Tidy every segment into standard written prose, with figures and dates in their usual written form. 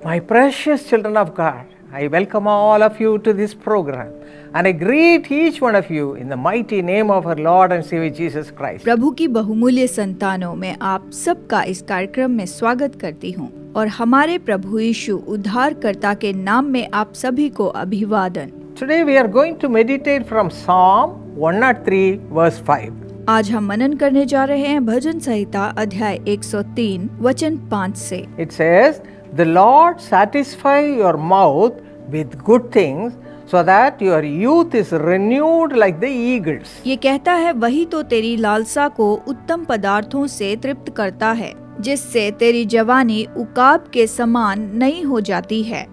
My precious children of God, I welcome all of you to this program and I greet each one of you in the mighty name of our Lord and Savior Jesus Christ. प्रभु की बहुमूल्य संतानों में आप सबका इस कार्यक्रम में स्वागत करती हूँ और हमारे प्रभु यीशु उद्धारकर्ता के नाम में आप सभी को अभिवादन। Today we are going to meditate from Psalm 103 verse 5. आज हम मनन करने जा रहे हैं भजन संहिता अध्याय 103 वचन 5 से। It says, "The Lord satisfy your mouth with good things, so that your youth is renewed like the eagles." ये कहता है, वही तो तेरी लालसा को उत्तम पदार्थों से तृप्त करता है, जिससे तेरी जवानी उकाब के समान नई हो जाती है।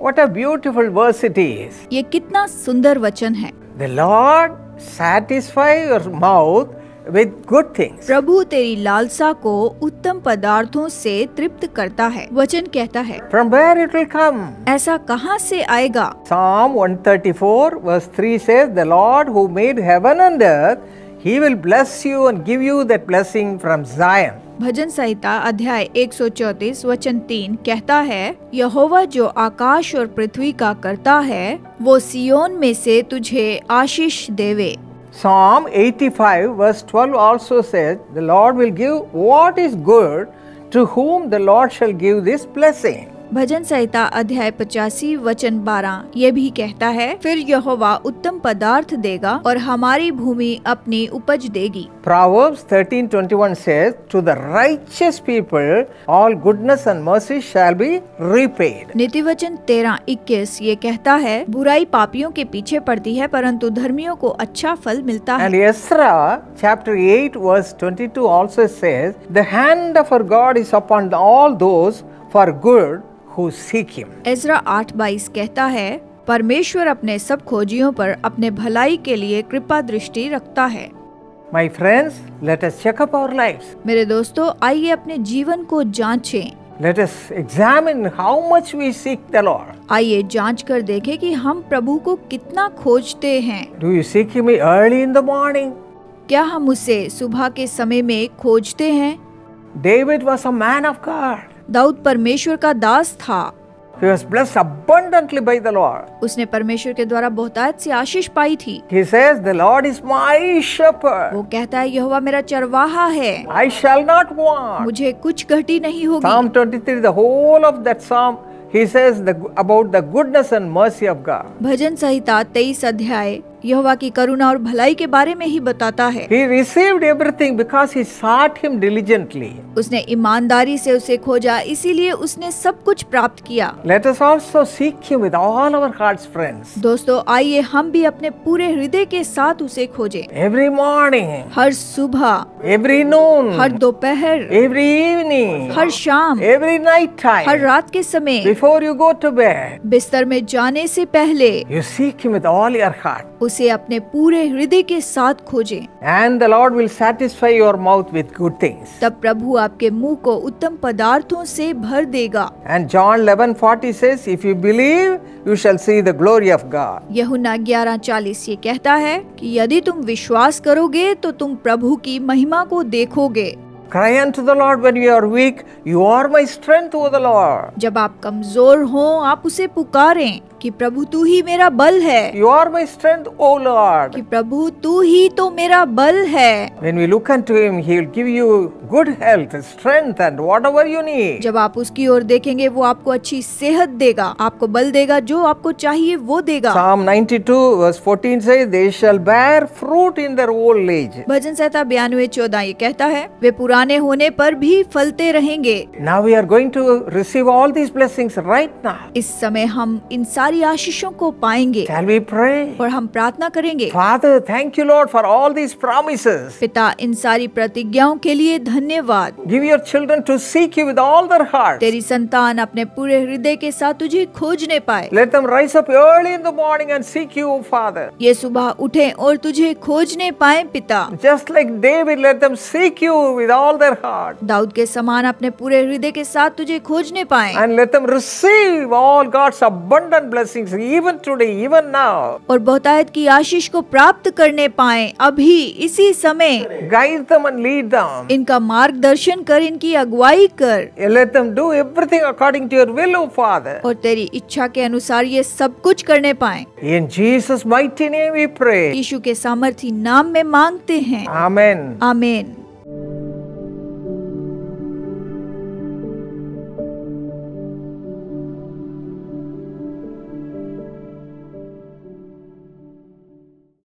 What a beautiful verse it is. ये कितना सुंदर वचन है। The Lord satisfy your mouth with good things. प्रभु तेरी लालसा को उत्तम पदार्थों से तृप्त करता है। वचन कहता है, From where it will come? ऐसा कहाँ से आएगा? Psalm 134 verse 3 says, "The Lord who made heaven and earth, He will bless you and give you that blessing from Zion." भजन संहिता अध्याय 134 वचन 3 कहता है, यहोवा जो आकाश और पृथ्वी का करता है, वो सियोन में से तुझे आशीष देवे। Psalm 85 verse 12 also says, "The Lord will give what is good to whom the Lord shall give this blessing." भजन संहिता अध्याय 85 वचन 12 ये भी कहता है, फिर यहोवा उत्तम पदार्थ देगा और हमारी भूमि अपनी उपज देगी। Proverbs 13:21 says, "To the righteous people all goodness and mercy shall be repaid." नीति वचन 13:21 ये कहता है, बुराई पापियों के पीछे पड़ती है, परंतु धर्मियों को अच्छा फल मिलता है। And Ezra chapter 8 verse 22 also says, "The hand of our God is upon all those for good who seek him." Ezra 8:22 कहता है, परमेश्वर अपने सब खोजियों पर अपने भलाई के लिए कृपा दृष्टि रखता है। My friends, let us check up our lives. मेरे दोस्तों, आइए अपने जीवन को जांचें। Let us examine how much we seek the Lord. आइए जांच कर देखें कि हम प्रभु को कितना खोजते हैं। Do you seek him early in the morning? क्या हम उसे सुबह के समय में खोजते हैं? David was a man of God. Dawood परमेश्वर का दास था। He was blessed abundantly by the Lord. उसने परमेश्वर के द्वारा बहुतायत से आशीष पाई थी। He says, "The Lord is my shepherd. वो कहता है, यहोवा मेरा चरवाहा है, I shall not want." मुझे कुछ घटी नहीं होगी। Psalm 23, the whole of that psalm, he says about the goodness and mercy of God. भजन संहिता 23 अध्याय यहोवा की करुणा और भलाई के बारे में ही बताता है। He received everything because he sought him diligently. उसने ईमानदारी से उसे खोजा, इसीलिए उसने सब कुछ प्राप्त किया। Let us also seek him with all our hearts, friends. दोस्तों, आइए हम भी अपने पूरे हृदय के साथ उसे खोजें। Every morning, हर सुबह, every noon, हर दोपहर, every evening, हर शाम, every night time, हर रात के समय, before you go to bed, बिस्तर में जाने से पहले you seek him with all your heart. उसे अपने पूरे हृदय के साथ खोजें। And the Lord will satisfy your mouth with good things. तब प्रभु आपके मुंह को उत्तम पदार्थों से भर देगा। And John 11:40 says, "If you believe, you shall see the glory of God." यूहन्ना 11:40 ये कहता है कि यदि तुम विश्वास करोगे तो तुम प्रभु की महिमा को देखोगे। Cry unto the Lord when you are weak. You are my strength, O the Lord. जब आप कमजोर हो, आप उसे पुकारें कि प्रभु तू ही मेरा बल है। You are my strength, O Lord. कि प्रभु तू ही तो मेरा बल है। When we look unto him, he will give you good health, strength and whatever you need. जब आप उसकी ओर देखेंगे, वो आपको अच्छी सेहत देगा, आपको बल देगा, जो आपको चाहिए वो देगा। Psalm 92 verse 14 says, "They shall bear fruit in their old age." भजन संहिता 92:14 ये कहता है, वे पुराने होने पर भी फलते रहेंगे। Now we are going to receive all these blessings right now. इस समय हम इन सारी आशीषों को पाएंगे। Shall we pray? और हम प्रार्थना करेंगे। Father, thank you Lord for all these promises. पिता, इन सारी प्रतिज्ञाओं के लिए धन्यवाद। Give your children to seek you with all their hearts. तेरी संतान अपने पूरे हृदय के साथ तुझे खोजने पाए। Let them rise up early in the morning and seek you, Father. ये सुबह उठे और तुझे खोजने पाए पिता। Just like David, let them seek you with all their heart. Dawood के समान अपने पूरे हृदय के साथ तुझे खोजने पाए। And let them receive all God's abundant blessings blessings even today, even now. और बहुतायत की आशीष को प्राप्त करने पाए अभी इसी समय। Guide them and lead them. इनका मार्गदर्शन कर, इनकी अगुवाई कर, Let them do everything according to your will, O Father. और तेरी इच्छा के अनुसार ये सब कुछ करने पाए। In Jesus' mighty name we pray. यीशु के सामर्थी नाम में मांगते हैं, Amen. आमीन।